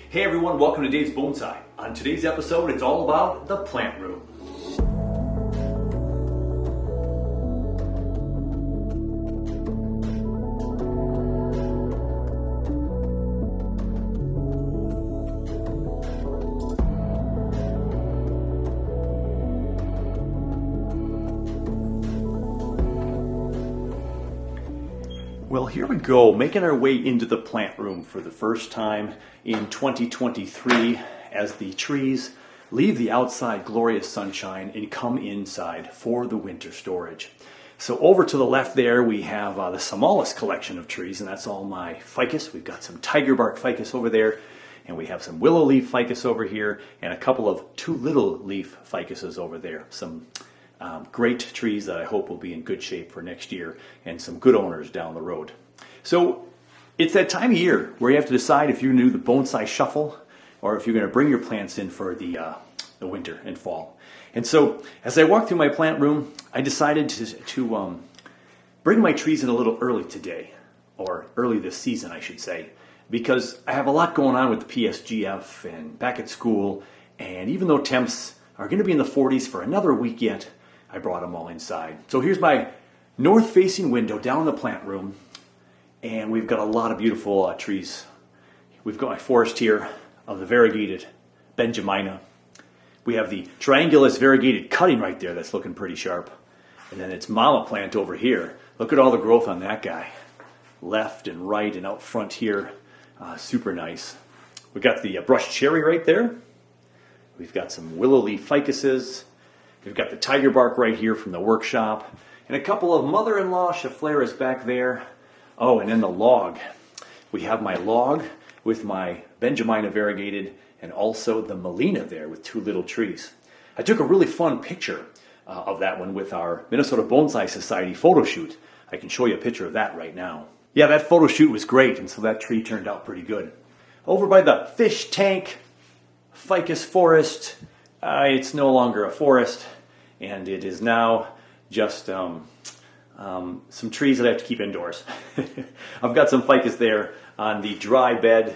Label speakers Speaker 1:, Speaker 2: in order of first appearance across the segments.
Speaker 1: Hey everyone, welcome to Dave's Bonsai. On today's episode, it's all about the plant room. Well, here we go, making our way into the plant room for the first time in 2023 as the trees leave the outside glorious sunshine and come inside for the winter storage. So over to the left there we have the smallest collection of trees, and that's all my ficus. We've got some tiger bark ficus over there, and we have some willow leaf ficus over here, and a couple of two little leaf ficuses over there. Some great trees that I hope will be in good shape for next year, and some good owners down the road. So it's that time of year where you have to decide if you're going to do the bonsai shuffle or if you're going to bring your plants in for the winter and fall. And so as I walked through my plant room, I decided to bring my trees in a little early today, or early this season I should say, because I have a lot going on with the PSGF and back at school, and even though temps are going to be in the 40s for another week yet, I brought them all inside. So here's my north-facing window down in the plant room, and we've got a lot of beautiful trees. We've got my forest here of the variegated Benjamina. We have the triangulus variegated cutting right there that's looking pretty sharp. And then it's mama plant over here. Look at all the growth on that guy. Left and right and out front here. Super nice. We've got the brush cherry right there. We've got some willow leaf ficuses. We've got the tiger bark right here from the workshop. And a couple of mother-in-law Scheffleras back there. Oh, and then the log. We have my log with my Benjamina variegated and also the Melina there with two little trees. I took a really fun picture of that one with our Minnesota Bonsai Society photo shoot. I can show you a picture of that right now. Yeah, that photo shoot was great, and so that tree turned out pretty good. Over by the fish tank ficus forest, it's no longer a forest, and it is now just some trees that I have to keep indoors. I've got some ficus there on the dry bed.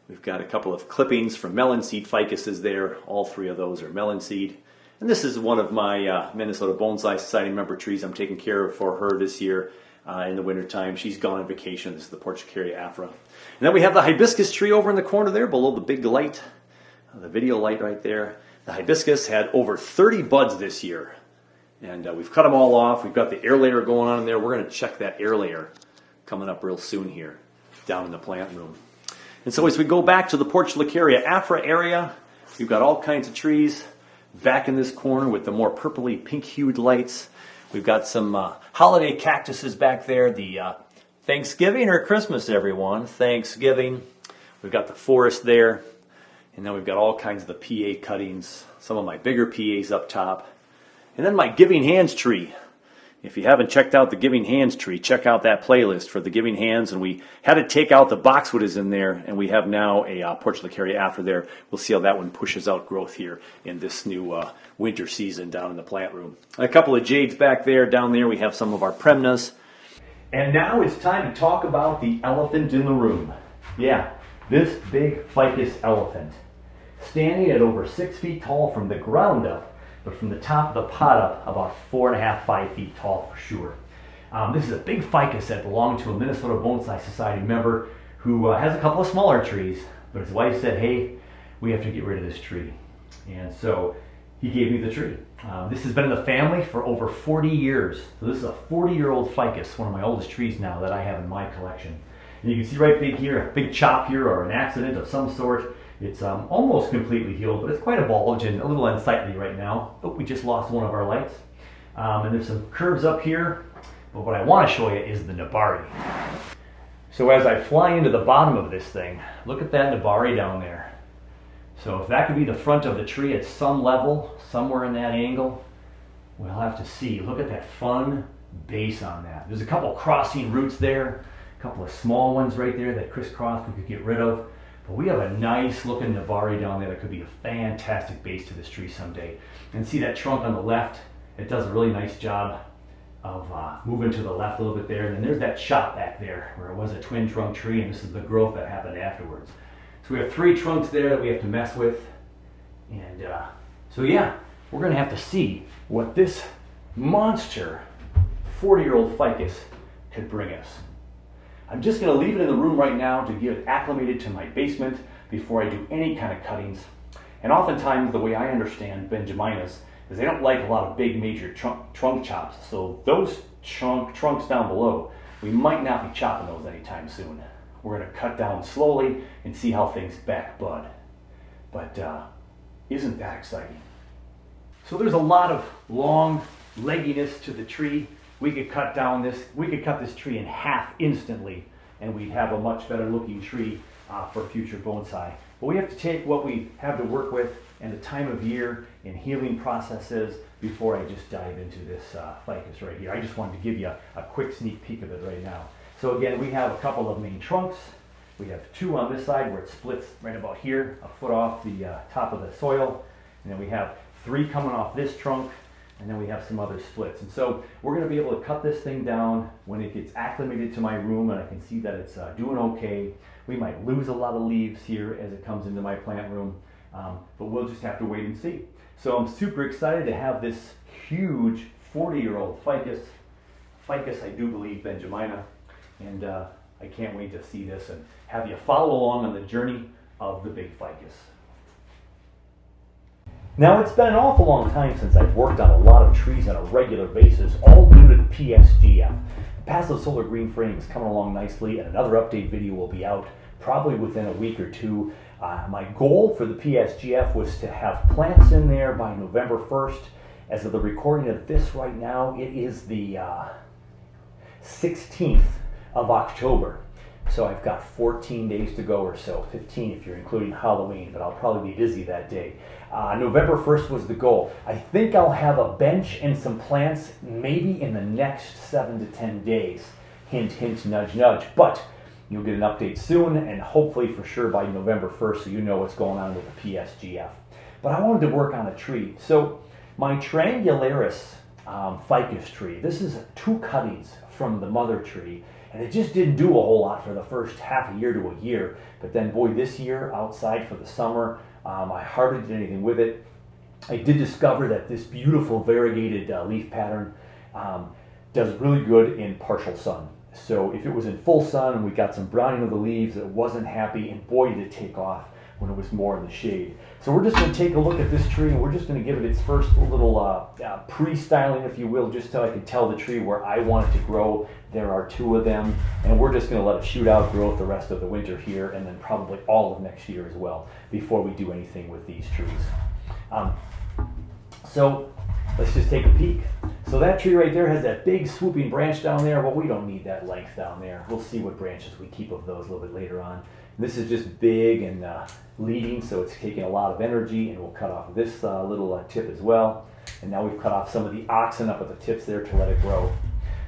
Speaker 1: We've got a couple of clippings from melon seed ficuses there. All three of those are melon seed. And this is one of my Minnesota Bonsai Society member trees I'm taking care of for her this year in the wintertime. She's gone on vacation. This is the Portucaria afra. And then we have the hibiscus tree over in the corner there below the big light, the video light right there. The hibiscus had over 30 buds this year. And we've cut them all off. We've got the air layer going on in there. We're going to check that air layer coming up real soon here down in the plant room. And so as we go back to the Portucaria afra area, we've got all kinds of trees back in this corner with the more purpley pink-hued lights. We've got some holiday cactuses back there. The Thanksgiving or Christmas, everyone. Thanksgiving. We've got the forest there. And then we've got all kinds of the PA cuttings. Some of my bigger PAs up top. And then my Giving Hands tree. If you haven't checked out the Giving Hands tree, check out that playlist for the Giving Hands. And we had to take out the boxwood is in there, and we have now a Portucaria after there. We'll see how that one pushes out growth here in this new winter season down in the plant room. A couple of jades back there. Down there we have some of our Premnas. And now it's time to talk about the elephant in the room. Yeah, this big ficus elephant. Standing at over 6 feet tall from the ground up, but from the top of the pot up, about 4.5, 5 feet tall for sure. This is a big ficus that belonged to a Minnesota Bonsai Society member who has a couple of smaller trees, but his wife said, hey, we have to get rid of this tree. And so he gave me the tree. This has been in the family for over 40 years. So this is a 40-year-old ficus, one of my oldest trees now that I have in my collection. And you can see right big here, a big chop here or an accident of some sort. It's almost completely healed, but it's quite a bulge and a little unsightly right now. Oh, we just lost one of our lights. And there's some curves up here, but what I want to show you is the Nabari. So as I fly into the bottom of this thing, look at that Nabari down there. So if that could be the front of the tree at some level, somewhere in that angle, we'll have to see. Look at that fun base on that. There's a couple crossing roots there, a couple of small ones right there that crisscross we could get rid of. But we have a nice looking Nabari down there that could be a fantastic base to this tree someday. And see that trunk on the left? It does a really nice job of moving to the left a little bit there. And then there's that chop back there where it was a twin trunk tree, and this is the growth that happened afterwards. So
Speaker 2: So we have 3 trunks there that we have to mess with. And so yeah, we're going to have to see what this monster 40-year-old ficus could bring us. I'm just going to leave it in the room right now to get it acclimated to my basement before I do any kind of cuttings. And oftentimes, the way I understand Benjaminas is they don't like a lot of big major trunk chops. So those trunks down below, we might not be chopping those anytime soon. We're going to cut down slowly and see how things back bud. But isn't that exciting? So there's a lot of long legginess to the tree. We could cut this tree in half instantly, and we'd have a much better looking tree for future bonsai. But we have to take what we have to work with and the time of year and healing processes before I just dive into this ficus right here. I just wanted to give you a quick sneak peek of it right now. So again, we have a couple of main trunks. We have 2 on this side where it splits right about here, a foot off the top of the soil. And then we have 3 coming off this trunk, and then we have some other splits. And so we're going to be able to cut this thing down when it gets acclimated to my room and I can see that it's doing okay. We might lose a lot of leaves here as it comes into my plant room, but we'll just have to wait and see. So I'm super excited to have this huge 40-year-old ficus. I do believe Benjamina, and I can't wait to see this and have you follow along on the journey of the big ficus. Now, it's been an awful long time since I've worked on a lot of trees on a regular basis, all due to the PSGF. The Passive Solar Green Frame is coming along nicely, and another update video will be out probably within a week or 2. My goal for the PSGF was to have plants in there by November 1st. As of the recording of this right now, it is the 16th of October. So I've got 14 days to go or so, 15 if you're including Halloween, but I'll probably be busy that day. November 1st was the goal. I think I'll have a bench and some plants maybe in the next 7 to 10 days. Hint, hint, nudge, nudge. But you'll get an update soon, and hopefully for sure by November 1st, so you know what's going on with the PSGF. But I wanted to work on a tree. So my Triangularis ficus tree, this is 2 cuttings from the mother tree. And it just didn't do a whole lot for the first half a year to a year. But then, boy, this year, outside for the summer, I hardly did anything with it. I did discover that this beautiful variegated leaf pattern does really good in partial sun. So if it was in full sun and we got some browning of the leaves, it wasn't happy, and boy, did it take off when it was more in the shade. So we're just going to take a look at this tree, and we're just going to give it its first little pre-styling, if you will, just so I can tell the tree where I want it to grow. There are 2 of them, and we're just going to let it shoot out growth the rest of the winter here, and then probably all of next year as well, before we do anything with these trees. So let's just take a peek. So that tree right there has that big swooping branch down there. Well, we don't need that length down there. We'll see what branches we keep of those a little bit later on. This is just big and leading, so it's taking a lot of energy, and we'll cut off this little tip as well. And now we've cut off some of the oxen up at the tips there to let it grow.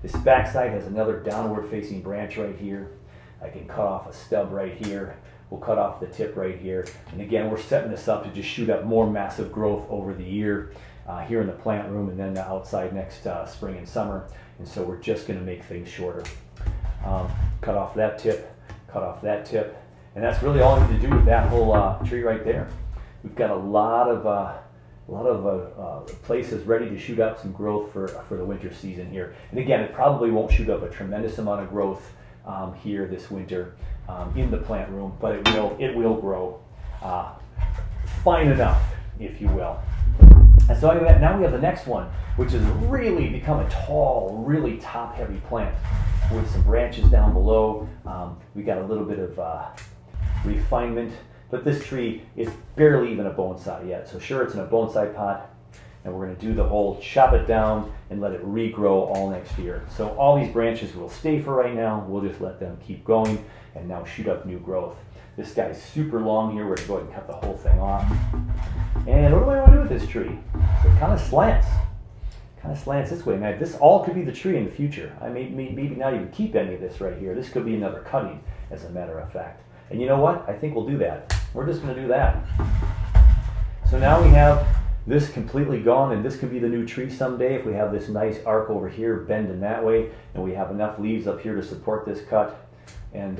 Speaker 2: This backside has another downward facing branch right here. I can cut off a stub right here. We'll cut off the tip right here. And again, we're setting this up to just shoot up more massive growth over the year here in the plant room, and then outside next spring and summer. And so we're just going to make things shorter. Cut off that tip, cut off that tip. And that's really all I need to do with that whole tree right there. We've got a lot of places ready to shoot up some growth for the winter season here. And again, it probably won't shoot up a tremendous amount of growth here this winter in the plant room, but it will grow fine enough, if you will. And so now we have the next one, which has really become a tall, really top-heavy plant with some branches down below. We got a little bit of refinement, but this tree is barely even a bonsai yet. So sure, it's in a bonsai pot, and we're going to do the whole chop it down and let it regrow all next year. So all these branches will stay for right now. We'll just let them keep going and now shoot up new growth. This guy's super long here. We're going to go ahead and cut the whole thing off. And what do I want to do with this tree? So it kind of slants. Kind of slants this way. Now, this all could be the tree in the future. I may maybe not even keep any of this right here. This could be another cutting, as a matter of fact. And you know what? I think we'll do that. We're just going to do that. So now we have this completely gone, and this could be the new tree someday if we have this nice arc over here bending that way, and we have enough leaves up here to support this cut. And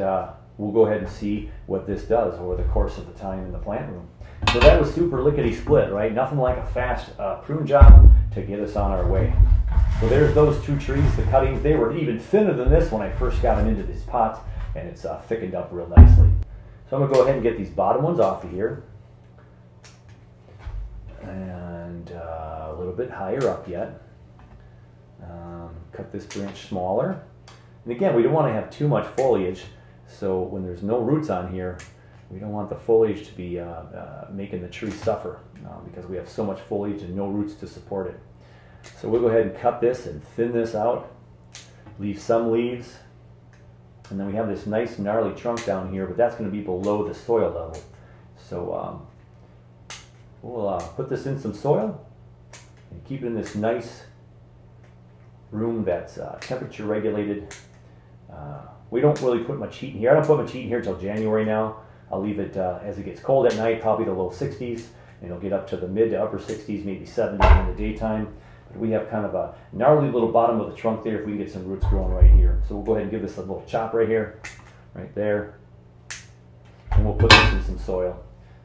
Speaker 2: we'll go ahead and see what this does over the course of the time in the plant room. So that was super lickety split, right? Nothing like a fast prune job to get us on our way. So there's those two trees, the cuttings. They were even thinner than this when I first got them into these pots, and it's thickened up real nicely. So I'm going to go ahead and get these bottom ones off of here. And a little bit higher up yet. Cut this branch smaller. And again, we don't want to have too much foliage, so when there's no roots on here, we don't want the foliage to be making the tree suffer because we have so much foliage and no roots to support it. So we'll go ahead and cut this and thin this out, leave some leaves, and then we have this nice gnarly trunk down here, but that's going to be below the soil level. So we'll put this in some soil and keep it in this nice room that's temperature regulated. We don't really put much heat in here. I don't put much heat in here until January now. I'll leave it as it gets cold at night, probably the low 60s, and it'll get up to the mid to upper 60s, maybe 70s in the daytime. But we have kind of a gnarly little bottom of the trunk there if we can get some roots growing right here. So we'll go ahead and give this a little chop right here, right there, and we'll put this in some soil,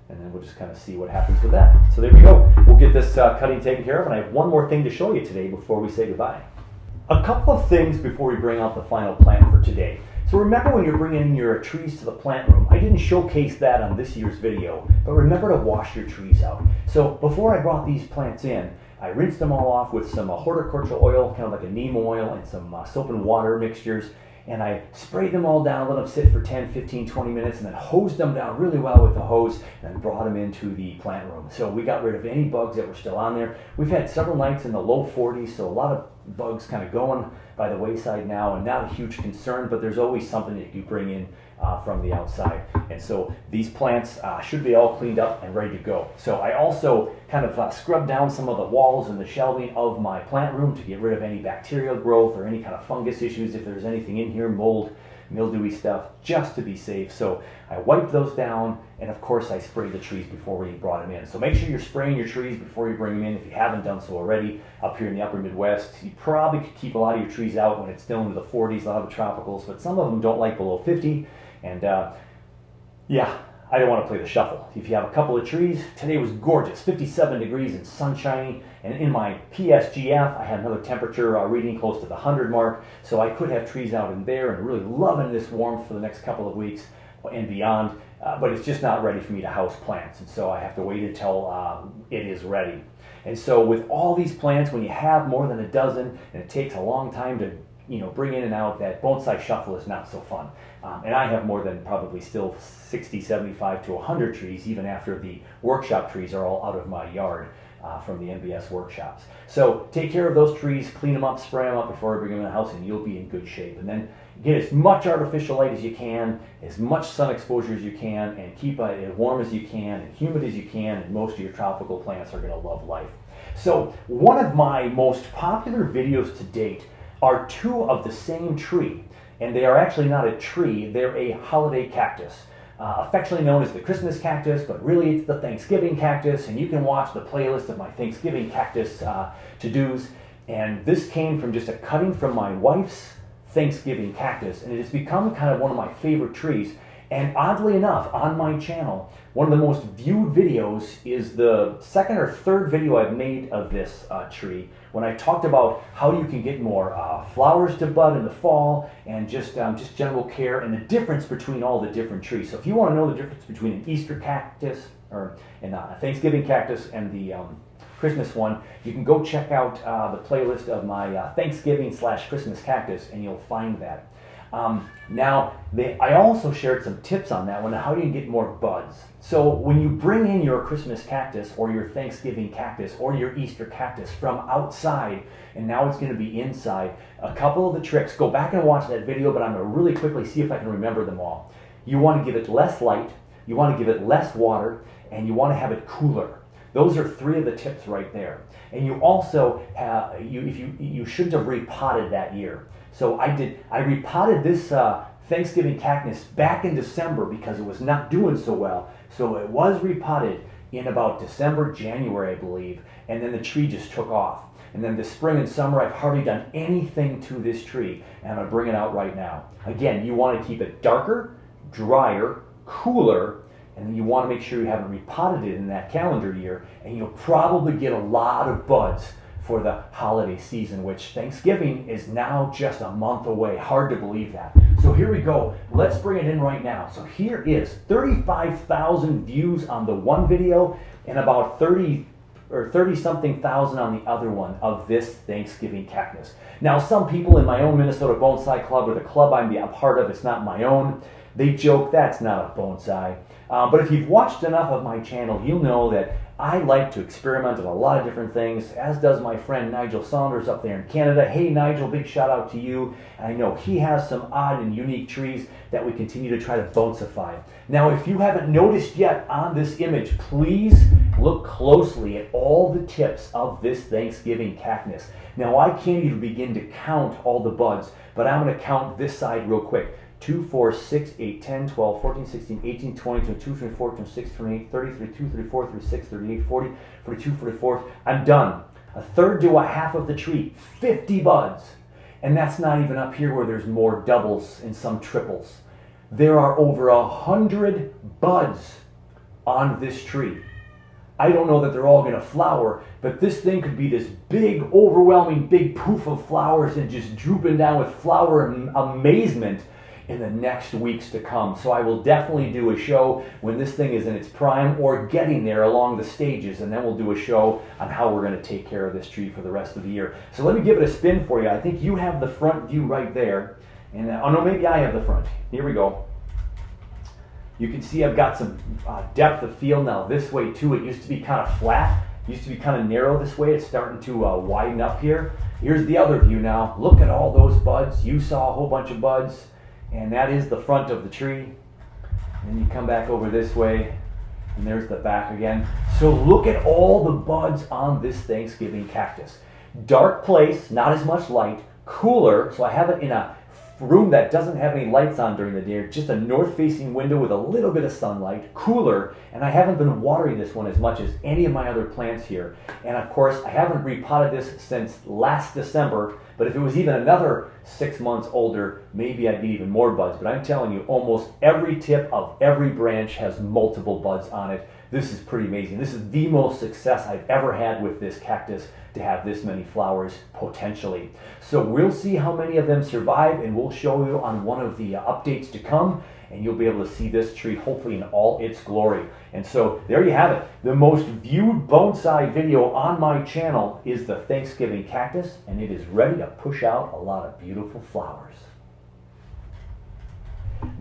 Speaker 2: and then we'll just kind of see what happens with that. So there we go. We'll get this cutting taken care of, and I have one more thing to show you today before we say goodbye. A couple of things before we bring out the final plant for today. So remember when you're bringing in your trees to the plant room, I didn't showcase that on this year's video, but remember to wash your trees out. So before I brought these plants in, I rinsed them all off with some horticultural oil, kind of like a neem oil, and some soap and water mixtures, and I sprayed them all down, let them sit for 10, 15, 20 minutes, and then hosed them down really well with the hose, and brought them into the plant room. So we got rid of any bugs that were still on there. We've had several nights in the low 40s, so a lot of bugs kind of going by the wayside now, and not a huge concern, but there's always something that you bring in from the outside. And so these plants should be all cleaned up and ready to go. So I also kind of scrubbed down some of the walls and the shelving of my plant room to get rid of any bacterial growth or any kind of fungus issues, if there's anything in here, mold, mildewy stuff, just to be safe. So I wiped those down, and of course I sprayed the trees before we brought them in. So make sure you're spraying your trees before you bring them in if you haven't done so already. Up here in the upper Midwest, you probably could keep a lot of your trees out when it's still into the 40s, a lot of the tropicals, but some of them don't like below 50. And yeah, I don't want to play the shuffle. If you have a couple of trees, today was gorgeous, 57 degrees and sunshiny. And in my PSGF, I had another temperature reading close to the 100 mark. So I could have trees out in there and really loving this warmth for the next couple of weeks and beyond. But it's just not ready for me to house plants. And so I have to wait until it is ready. And so with all these plants, when you have more than a dozen, and it takes a long time to bring in and out, that bonsai shuffle is not so fun. And I have more than probably still 60, 75 to 100 trees, even after the workshop trees are all out of my yard from the NBS workshops. So take care of those trees, clean them up, spray them up before I bring them in the house, and you'll be in good shape. And then get as much artificial light as you can, as much sun exposure as you can, and keep it as warm as you can, and humid as you can, and most of your tropical plants are going to love life. So one of my most popular videos to date are two of the same tree, and they are actually not a tree, they're a holiday cactus, affectionately known as the Christmas cactus, but really it's the Thanksgiving cactus, and you can watch the playlist of my Thanksgiving cactus to-dos, and this came from just a cutting from my wife's Thanksgiving cactus, and it has become kind of one of my favorite trees. And oddly enough, on my channel, one of the most viewed videos is the second or third video I've made of this tree, when I talked about how you can get more flowers to bud in the fall, and just general care and the difference between all the different trees. So if you want to know the difference between an Easter cactus or a Thanksgiving cactus and the Christmas one, you can go check out the playlist of my Thanksgiving/Christmas cactus, and you'll find that. I also shared some tips on that one, how you can get more buds. So when you bring in your Christmas cactus or your Thanksgiving cactus or your Easter cactus from outside, and now it's going to be inside, a couple of the tricks, go back and watch that video, but I'm going to really quickly see if I can remember them all. You want to give it less light, you want to give it less water, and you want to have it cooler. Those are three of the tips right there. And you also you shouldn't have repotted that year. So I repotted this Thanksgiving cactus back in December because it was not doing so well. So it was repotted in about December, January, I believe, and then the tree just took off. And then this spring and summer, I've hardly done anything to this tree, and I'm going to bring it out right now. Again, you want to keep it darker, drier, cooler, and you want to make sure you haven't repotted it in that calendar year, and you'll probably get a lot of buds for the holiday season, which Thanksgiving is now just a month away. Hard to believe that. So here we go. Let's bring it in right now. So here is 35,000 views on the one video and about 30 something thousand on the other one of this Thanksgiving cactus. Now, some people in my own Minnesota Bonsai Club, or the club I'm a part of, it's not my own, they joke that's not a bonsai. But if you've watched enough of my channel, you'll know that I like to experiment with a lot of different things, as does my friend Nigel Saunders up there in Canada. Hey Nigel, big shout out to you. And I know he has some odd and unique trees that we continue to try to bonsai. Now, if you haven't noticed yet on this image, please look closely at all the tips of this Thanksgiving cactus. Now, I can't even begin to count all the buds, but I'm going to count this side real quick. 2, 4, 6, 8, 10, 12, 14, 16, 18, 20, 22, 24, 26, 28, 30, 32, 34, 36, 38, 40, 42, 44. I'm done. A third to a half of the tree, 50 buds. And that's not even up here where there's more doubles and some triples. There are over 100 buds on this tree. I don't know that they're all going to flower, but this thing could be this big, overwhelming, big poof of flowers and just drooping down with flower and amazement in the next weeks to come. So I will definitely do a show when this thing is in its prime or getting there along the stages, and then we'll do a show on how we're going to take care of this tree for the rest of the year. So let me give it a spin for you. I think you have the front view right there, and oh no, maybe I have the front. Here we go. You can see I've got some depth of field now this way too. It used to be kind of flat, used to be kind of narrow this way. It's starting to widen up here. Here's the other view now. Look at all those buds. You saw a whole bunch of buds. And that is the front of the tree. And then you come back over this way, and there's the back again. So look at all the buds on this Thanksgiving cactus. Dark place, not as much light, cooler, so I have it in a room that doesn't have any lights on during the day, just a north-facing window with a little bit of sunlight, cooler, and I haven't been watering this one as much as any of my other plants here. And of course, I haven't repotted this since last December, but if it was even another 6 months older, maybe I'd get even more buds. But I'm telling you, almost every tip of every branch has multiple buds on it. This is pretty amazing. This is the most success I've ever had with this cactus, to have this many flowers potentially. So we'll see how many of them survive, and we'll show you on one of the updates to come, and you'll be able to see this tree hopefully in all its glory. And so there you have it. The most viewed bonsai video on my channel is the Thanksgiving cactus, and it is ready to push out a lot of beautiful flowers.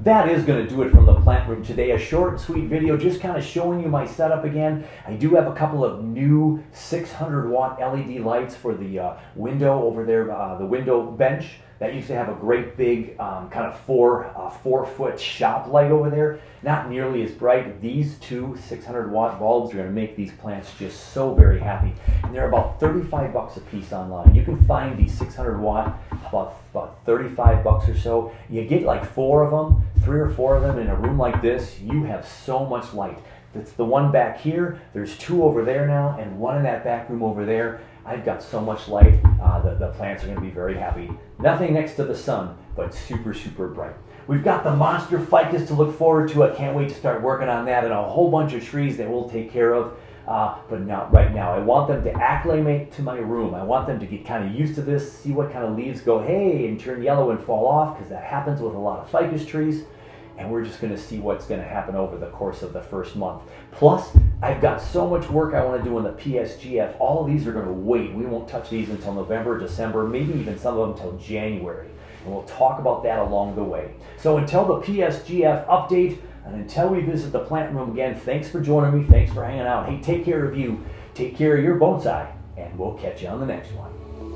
Speaker 2: That is going to do it from the plant room today. A short and sweet video just kind of showing you my setup again. I do have a couple of new 600 watt LED lights for the window over there, the window bench. That used to have a great big kind of 4 foot shop light over there. Not nearly as bright. These two 600 watt bulbs are going to make these plants just so very happy. And they're about 35 bucks a piece online. You can find these 600 watt about 35 bucks or so. You get like 4 of them, 3 or 4 of them in a room like this. You have so much light. That's the one back here. There's 2 over there now, and 1 in that back room over there. I've got so much light, the plants are going to be very happy. Nothing next to the sun, but super, super bright. We've got the monster ficus to look forward to. I can't wait to start working on that, and a whole bunch of trees that we'll take care of, but not right now. I want them to acclimate to my room. I want them to get kind of used to this, see what kind of leaves go, hey, and turn yellow and fall off, because that happens with a lot of ficus trees. And we're just going to see what's going to happen over the course of the first month. Plus, I've got so much work I want to do in the PSGF. All of these are going to wait. We won't touch these until November, December, maybe even some of them until January. And we'll talk about that along the way. So until the PSGF update, and until we visit the plant room again, thanks for joining me. Thanks for hanging out. Hey, take care of you. Take care of your bonsai. And we'll catch you on the next one.